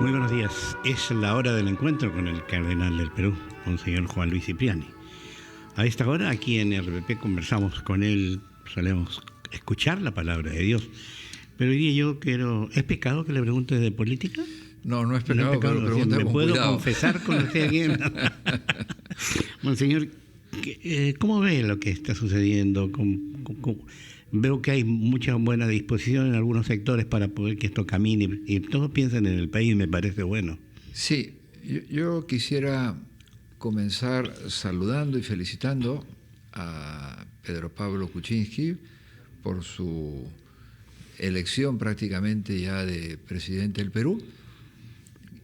Muy buenos días. Es la hora del encuentro con el cardenal del Perú, Monseñor Juan Luis Cipriani. A esta hora, aquí en RPP, conversamos con él, solemos escuchar la palabra de Dios. Pero hoy día yo quiero... ¿Es pecado que le pregunte de política? No, no es pecado, no es pecado, pero pregunta ¿Me con puedo cuidado. confesar con usted aquí? Monseñor, ¿cómo ve lo que está sucediendo? Veo que hay mucha buena disposición en algunos sectores para poder que esto camine y todos piensan en el país, me parece bueno. Sí, yo quisiera comenzar saludando y felicitando a Pedro Pablo Kuczynski por su elección prácticamente ya de presidente del Perú,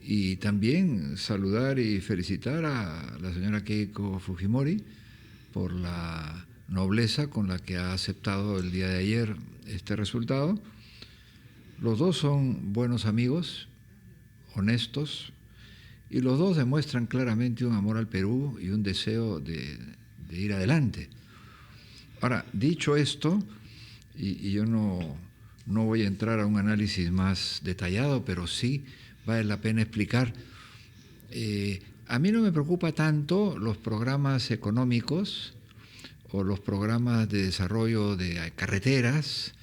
y también saludar y felicitar a la señora Keiko Fujimori por la nobleza con la que ha aceptado el día de ayer este resultado. Los dos son buenos amigos, honestos, y los dos demuestran claramente un amor al Perú y un deseo de ir adelante. Ahora, dicho esto, y yo no voy a entrar a un análisis más detallado, pero sí vale la pena explicar. A mí no me preocupa tanto los programas económicos o los programas de desarrollo de carreteras,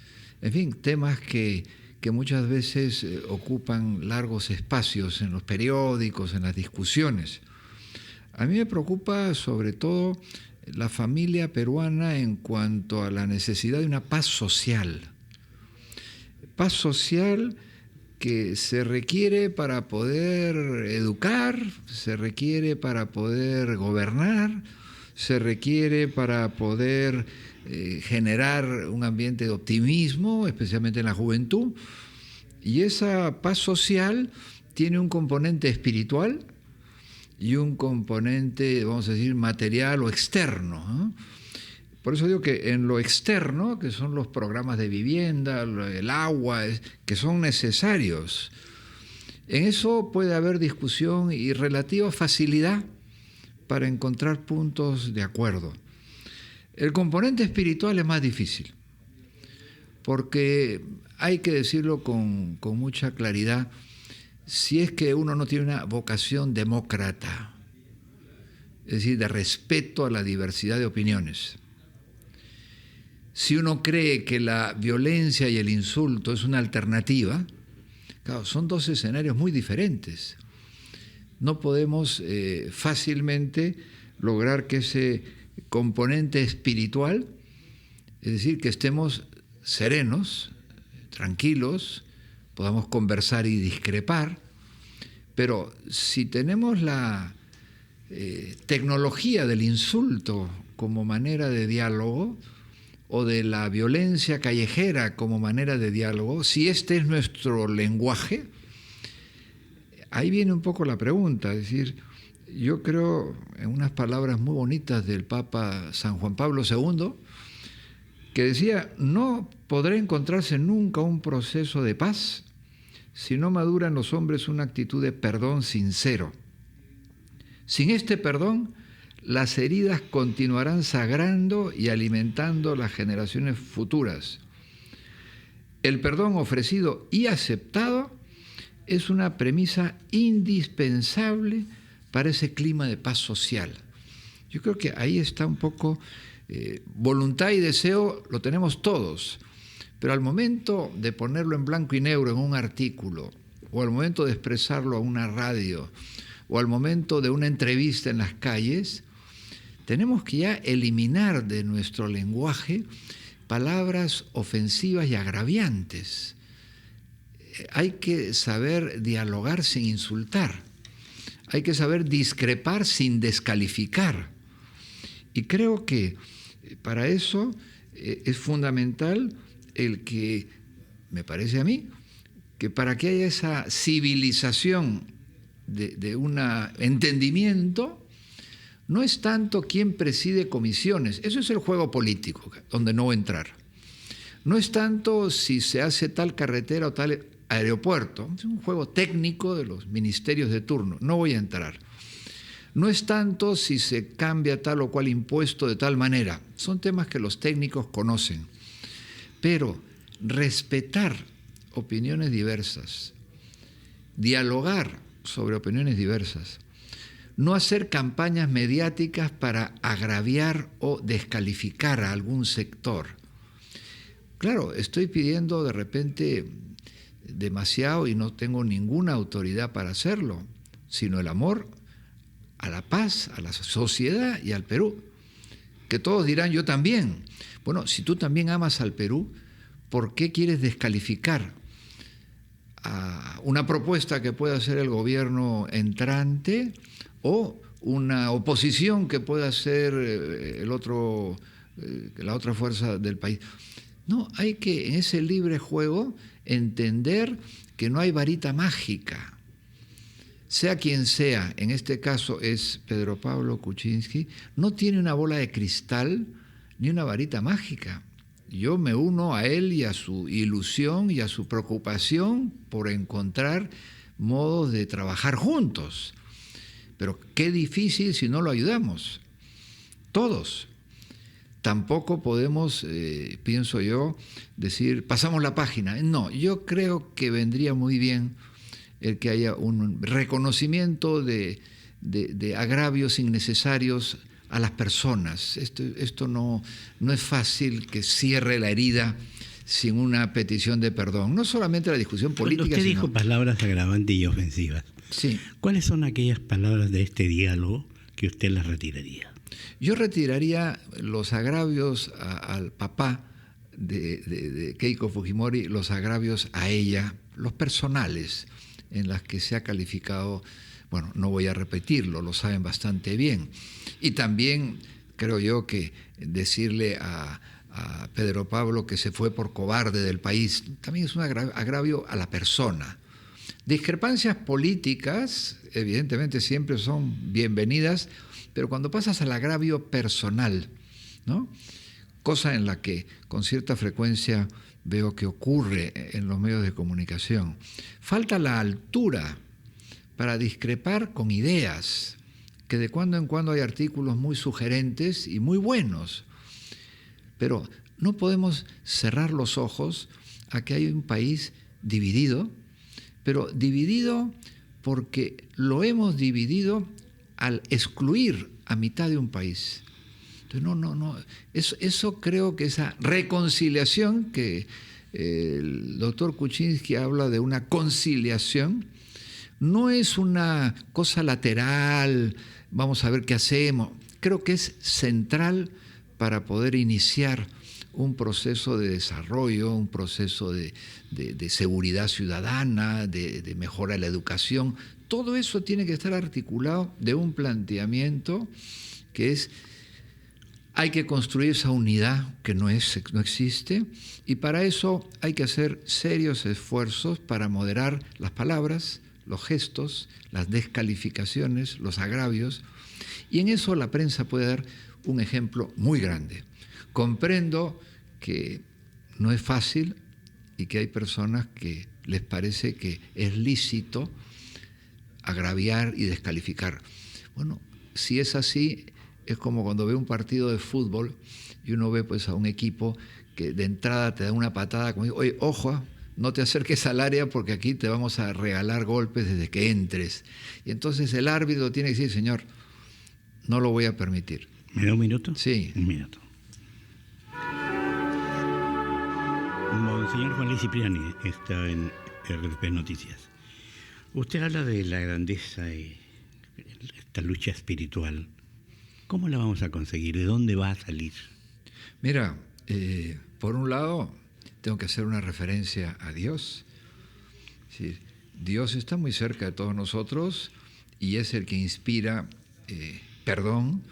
en fin, temas que muchas veces ocupan largos espacios en los periódicos, en las discusiones. A mí me preocupa sobre todo la familia peruana en cuanto a la necesidad de una paz social. Paz social que se requiere para poder educar, se requiere para poder gobernar, se requiere para poder generar un ambiente de optimismo, especialmente en la juventud. Y esa paz social tiene un componente espiritual y un componente, vamos a decir, material o externo, ¿no? Por eso digo que en lo externo, que son los programas de vivienda, el agua, que son necesarios, en eso puede haber discusión y relativa facilidad para encontrar puntos de acuerdo. El componente espiritual es más difícil, porque hay que decirlo con mucha claridad, si es que uno no tiene una vocación demócrata, es decir, de respeto a la diversidad de opiniones. Si uno cree que la violencia y el insulto es una alternativa, claro, son dos escenarios muy diferentes. No podemos fácilmente lograr que ese componente espiritual, es decir, que estemos serenos, tranquilos, podamos conversar y discrepar, pero si tenemos la tecnología del insulto como manera de diálogo, o de la violencia callejera como manera de diálogo, si este es nuestro lenguaje, ahí viene un poco la pregunta. Es decir, yo creo en unas palabras muy bonitas del Papa San Juan Pablo II, que decía: no podrá encontrarse nunca un proceso de paz si no madura en los hombres una actitud de perdón sincero. Sin este perdón, las heridas continuarán sangrando y alimentando las generaciones futuras. El perdón ofrecido y aceptado es una premisa indispensable para ese clima de paz social. Yo creo que ahí está un poco voluntad y deseo, lo tenemos todos, pero al momento de ponerlo en blanco y negro en un artículo, o al momento de expresarlo a una radio, o al momento de una entrevista en las calles, tenemos que ya eliminar de nuestro lenguaje palabras ofensivas y agraviantes. Hay que saber dialogar sin insultar. Hay que saber discrepar sin descalificar. Y creo que para eso es fundamental el que, me parece a mí, que para que haya esa civilización de un entendimiento, no es tanto quién preside comisiones, eso es el juego político, donde no voy a entrar. No es tanto si se hace tal carretera o tal aeropuerto, es un juego técnico de los ministerios de turno, no voy a entrar. No es tanto si se cambia tal o cual impuesto de tal manera, son temas que los técnicos conocen. Pero respetar opiniones diversas dialogar sobre opiniones diversas, no hacer campañas mediáticas para agraviar o descalificar a algún sector. Claro, estoy pidiendo de repente demasiado y no tengo ninguna autoridad para hacerlo, sino el amor a la paz, a la sociedad y al Perú. Que todos dirán, yo también. Bueno, si tú también amas al Perú, ¿por qué quieres descalificar a una propuesta que pueda hacer el gobierno entrante o una oposición que pueda hacer la otra fuerza del país? No, hay que en ese libre juego entender que no hay varita mágica. Sea quien sea, en este caso es Pedro Pablo Kuczynski, no tiene una bola de cristal ni una varita mágica. Yo me uno a él y a su ilusión y a su preocupación por encontrar modos de trabajar juntos. Pero qué difícil si no lo ayudamos, todos. Tampoco podemos, pienso yo, decir, pasamos la página. No, yo creo que vendría muy bien el que haya un reconocimiento de agravios innecesarios a las personas. Esto no es fácil que cierre la herida sin una petición de perdón. No solamente la discusión política, Cuando usted dijo palabras agravantes y ofensivas, sí. ¿Cuáles son aquellas palabras de este diálogo que usted las retiraría? Yo retiraría los agravios al papá de Keiko Fujimori, los agravios a ella, los personales, en las que se ha calificado, bueno, no voy a repetirlo, lo saben bastante bien. Y también creo yo que decirle a Pedro Pablo que se fue por cobarde del país, también es un agravio a la persona. Discrepancias políticas, evidentemente, siempre son bienvenidas, pero cuando pasas al agravio personal, ¿no? Cosa en la que con cierta frecuencia veo que ocurre en los medios de comunicación, falta la altura para discrepar con ideas, que de cuando en cuando hay artículos muy sugerentes y muy buenos, pero no podemos cerrar los ojos a que hay un país dividido, pero dividido porque lo hemos dividido al excluir a mitad de un país. Entonces, eso creo que esa reconciliación, que el doctor Kuczynski habla de una conciliación, no es una cosa lateral, vamos a ver qué hacemos. Creo que es central para poder iniciar un proceso de desarrollo, un proceso de seguridad ciudadana, de mejora de la educación. Todo eso tiene que estar articulado de un planteamiento que es: hay que construir esa unidad que no existe, y para eso hay que hacer serios esfuerzos para moderar las palabras, los gestos, las descalificaciones, los agravios, y en eso la prensa puede dar un ejemplo muy grande. Comprendo que no es fácil y que hay personas que les parece que es lícito agraviar y descalificar. Bueno, si es así, es como cuando ve un partido de fútbol y uno ve pues a un equipo que de entrada te da una patada, como digo, oye, ojo, no te acerques al área porque aquí te vamos a regalar golpes desde que entres. Y entonces el árbitro tiene que decir, señor, no lo voy a permitir. ¿Me da un minuto? Sí. Un minuto. Monseñor Juan Luis Cipriani está en RPP Noticias. Usted habla de la grandeza y esta lucha espiritual. ¿Cómo la vamos a conseguir? ¿De dónde va a salir? Mira, por un lado, tengo que hacer una referencia a Dios. Es decir, Dios está muy cerca de todos nosotros y es el que inspira perdón.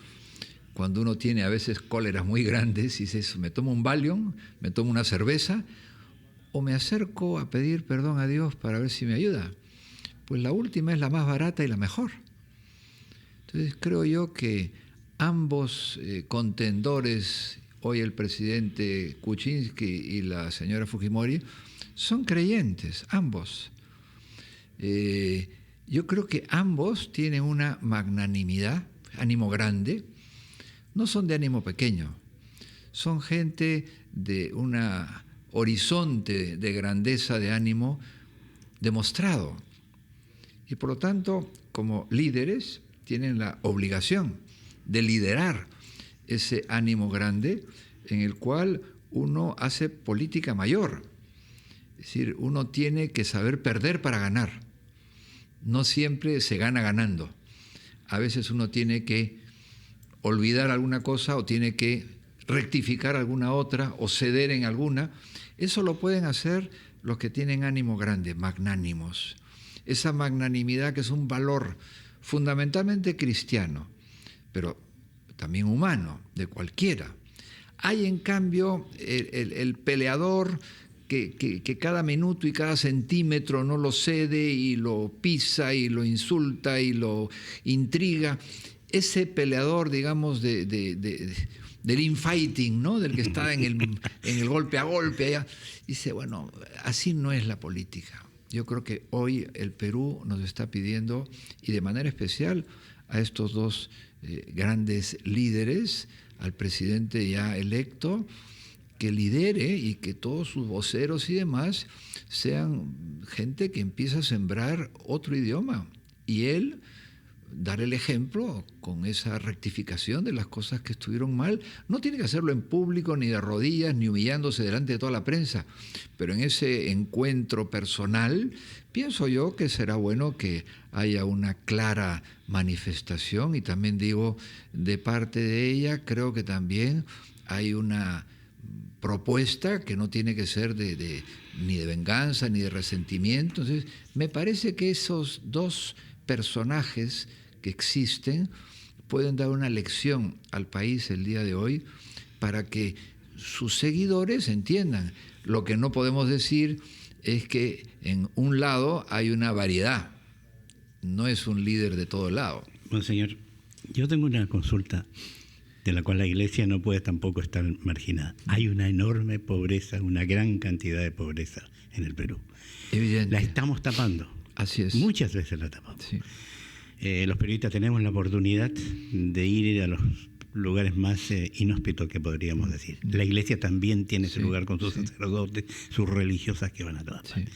Cuando uno tiene a veces cóleras muy grandes y dice, me tomo un Valium, me tomo una cerveza, o me acerco a pedir perdón a Dios para ver si me ayuda. Pues la última es la más barata y la mejor. Entonces creo yo que ambos contendores, hoy el presidente Kuczynski y la señora Fujimori, son creyentes, ambos. Yo creo que ambos tienen una magnanimidad, ánimo grande, no son de ánimo pequeño, son gente de un horizonte de grandeza de ánimo demostrado. Y por lo tanto, como líderes, tienen la obligación de liderar ese ánimo grande en el cual uno hace política mayor. Es decir, uno tiene que saber perder para ganar. No siempre se gana ganando. A veces uno tiene que olvidar alguna cosa o tiene que rectificar alguna otra o ceder en alguna. Eso lo pueden hacer los que tienen ánimo grande, magnánimos. Esa magnanimidad que es un valor fundamentalmente cristiano, pero también humano, de cualquiera. Hay en cambio el peleador que cada minuto y cada centímetro no lo cede y lo pisa y lo insulta y lo intriga. Ese peleador, digamos, del infighting, ¿no? Del que está en el golpe a golpe allá, dice, bueno, así no es la política. Yo creo que hoy el Perú nos está pidiendo, y de manera especial a estos dos grandes líderes, al presidente ya electo, que lidere y que todos sus voceros y demás sean gente que empieza a sembrar otro idioma. Y él dar el ejemplo con esa rectificación de las cosas que estuvieron mal. No tiene que hacerlo en público, ni de rodillas, ni humillándose delante de toda la prensa, pero en ese encuentro personal pienso yo que será bueno que haya una clara manifestación, y también digo, de parte de ella creo que también hay una propuesta que no tiene que ser ni de venganza ni de resentimiento. Entonces, me parece que esos dos personajes que existen pueden dar una lección al país el día de hoy para que sus seguidores entiendan. Lo que no podemos decir es que en un lado hay una variedad, no es un líder de todo lado. Monseñor, yo tengo una consulta de la cual la Iglesia no puede tampoco estar marginada. Hay una enorme pobreza, una gran cantidad de pobreza en el Perú. Evidente. La estamos tapando. Así es. Muchas veces la tapamos. Sí. Los periodistas tenemos la oportunidad de ir a los lugares más inhóspitos que podríamos decir. La Iglesia también tiene ese lugar con sus sacerdotes, sus religiosas que van a todas partes.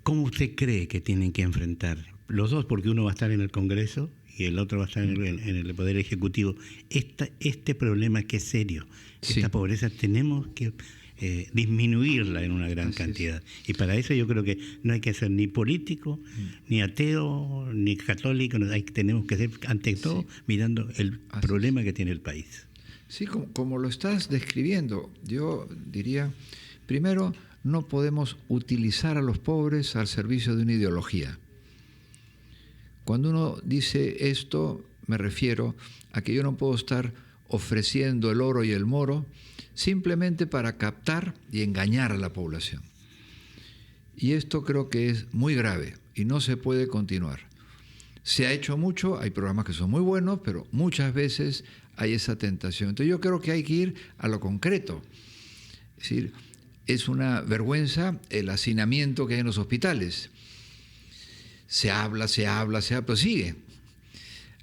¿Cómo usted cree que tienen que enfrentar los dos? Porque uno va a estar en el Congreso y el otro va a estar en el Poder Ejecutivo. Este problema que es serio, esta pobreza tenemos que disminuirla en una gran cantidad. Y para eso yo creo que no hay que ser ni político, ni ateo, ni católico. Tenemos que ser, ante todo, mirando el problema que tiene el país. Sí, como lo estás describiendo, yo diría, primero, no podemos utilizar a los pobres al servicio de una ideología. Cuando uno dice esto, me refiero a que yo no puedo estar ofreciendo el oro y el moro simplemente para captar y engañar a la población. Y esto creo que es muy grave y no se puede continuar. Se ha hecho mucho, hay programas que son muy buenos, pero muchas veces hay esa tentación. Entonces yo creo que hay que ir a lo concreto. Es decir, es una vergüenza el hacinamiento que hay en los hospitales. Se habla, pero sigue.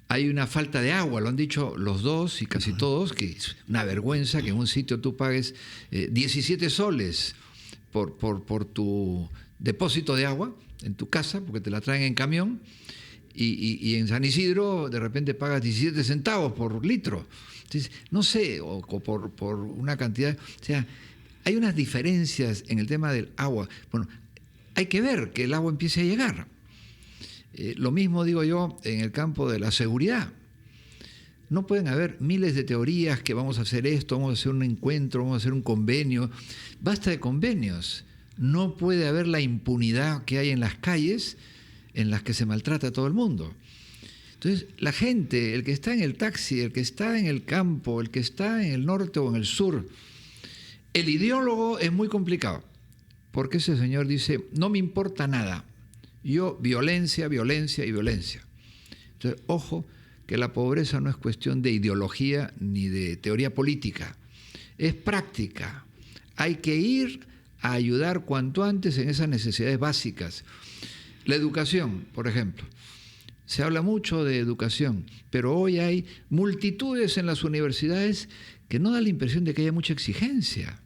Hay una falta de agua, lo han dicho los dos y casi todos, que es una vergüenza que en un sitio tú pagues 17 soles por tu depósito de agua en tu casa, porque te la traen en camión, y en San Isidro de repente pagas 17 centavos por litro. Entonces, no sé, o por una cantidad. O sea, hay unas diferencias en el tema del agua. Bueno, hay que ver que el agua empiece a llegar. Lo mismo digo yo en el campo de la seguridad. No pueden haber miles de teorías que vamos a hacer esto, vamos a hacer un encuentro, vamos a hacer un convenio. Basta de convenios. No puede haber la impunidad que hay en las calles en las que se maltrata a todo el mundo. Entonces, la gente, el que está en el taxi, el que está en el campo, el que está en el norte o en el sur, el ideólogo es muy complicado, porque ese señor dice, no me importa nada. Yo, violencia, violencia y violencia. Entonces, ojo, que la pobreza no es cuestión de ideología ni de teoría política, es práctica. Hay que ir a ayudar cuanto antes en esas necesidades básicas. La educación, por ejemplo. Se habla mucho de educación, pero hoy hay multitudes en las universidades que no da la impresión de que haya mucha exigencia.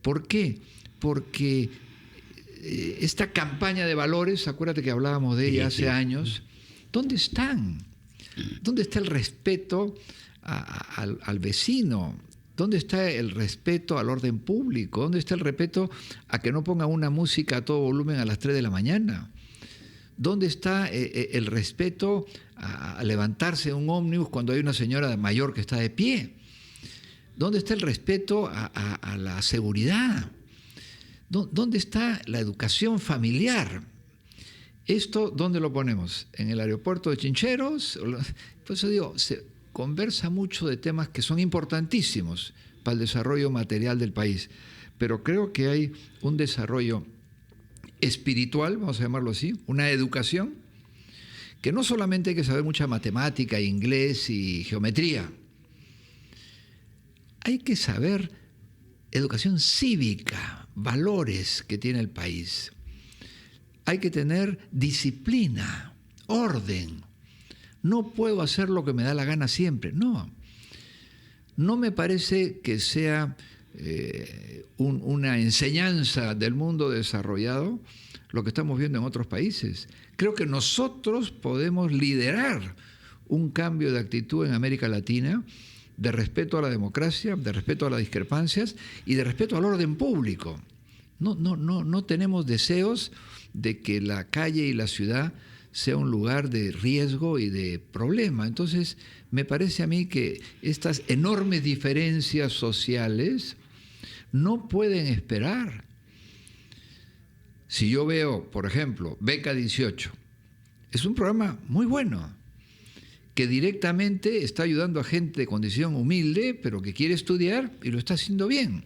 ¿Por qué? Porque esta campaña de valores, acuérdate que hablábamos de ella hace años, ¿dónde están? ¿Dónde está el respeto al vecino? ¿Dónde está el respeto al orden público? ¿Dónde está el respeto a que no pongan una música a todo volumen a las 3 de la mañana? ¿Dónde está el respeto a levantarse en un ómnibus cuando hay una señora mayor que está de pie? ¿Dónde está el respeto a la seguridad? ¿Dónde está la educación familiar? ¿Esto dónde lo ponemos? ¿En el aeropuerto de Chincheros? Por eso digo, se conversa mucho de temas que son importantísimos para el desarrollo material del país, pero creo que hay un desarrollo espiritual, vamos a llamarlo así, una educación, que no solamente hay que saber mucha matemática, inglés y geometría, hay que saber educación cívica, valores que tiene el país. Hay que tener disciplina, orden. No puedo hacer lo que me da la gana siempre. No me parece que sea una enseñanza del mundo desarrollado lo que estamos viendo en otros países. Creo que nosotros podemos liderar un cambio de actitud en América Latina, de respeto a la democracia, de respeto a las discrepancias y de respeto al orden público. No tenemos deseos de que la calle y la ciudad sea un lugar de riesgo y de problema. Entonces, me parece a mí que estas enormes diferencias sociales no pueden esperar. Si yo veo, por ejemplo, Beca 18, es un programa muy bueno, que directamente está ayudando a gente de condición humilde, pero que quiere estudiar y lo está haciendo bien.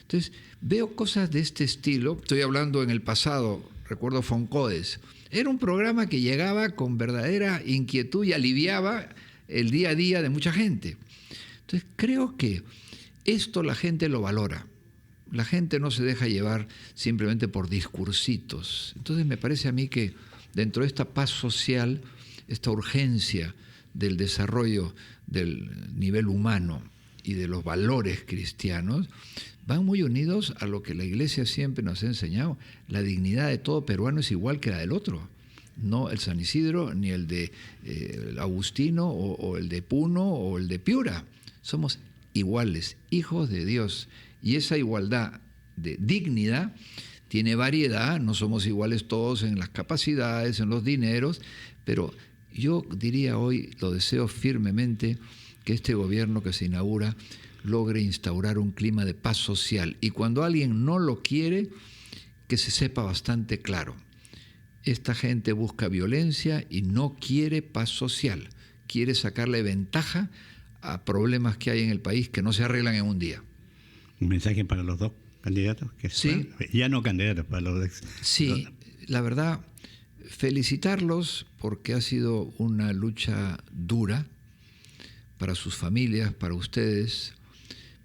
Entonces, veo cosas de este estilo. Estoy hablando en el pasado, recuerdo Foncodes. Era un programa que llegaba con verdadera inquietud y aliviaba el día a día de mucha gente. Entonces, creo que esto la gente lo valora. La gente no se deja llevar simplemente por discursitos. Entonces, me parece a mí que dentro de esta paz social, esta urgencia del desarrollo del nivel humano y de los valores cristianos, van muy unidos a lo que la Iglesia siempre nos ha enseñado. La dignidad de todo peruano es igual que la del otro. No el San Isidro, ni el de el Agustino, o el de Puno, o el de Piura. Somos iguales, hijos de Dios. Y esa igualdad de dignidad tiene variedad. No somos iguales todos en las capacidades, en los dineros, pero yo diría hoy, lo deseo firmemente, que este gobierno que se inaugura logre instaurar un clima de paz social. Y cuando alguien no lo quiere, que se sepa bastante claro. Esta gente busca violencia y no quiere paz social. Quiere sacarle ventaja a problemas que hay en el país que no se arreglan en un día. ¿Un mensaje para los dos candidatos? Sí. Ya no candidatos, para los ex. Sí, la verdad, felicitarlos porque ha sido una lucha dura para sus familias, para ustedes,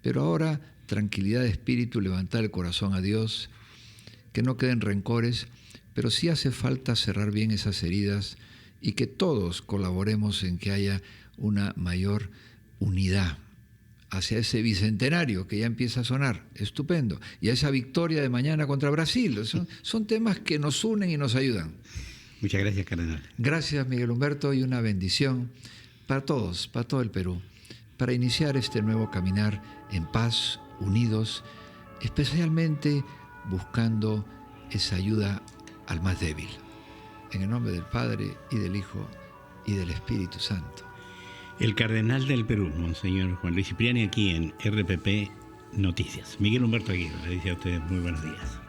pero ahora tranquilidad de espíritu, levantar el corazón a Dios, que no queden rencores, pero sí hace falta cerrar bien esas heridas y que todos colaboremos en que haya una mayor unidad hacia ese bicentenario que ya empieza a sonar, estupendo, y a esa victoria de mañana contra Brasil. Son temas que nos unen y nos ayudan. Muchas gracias, cardenal. Gracias, Miguel Humberto, y una bendición para todos, para todo el Perú, para iniciar este nuevo caminar en paz, unidos, especialmente buscando esa ayuda al más débil. En el nombre del Padre, y del Hijo, y del Espíritu Santo. El cardenal del Perú, Monseñor Juan Luis Cipriani, aquí en RPP Noticias. Miguel Humberto Aguirre le dice a ustedes muy buenos días.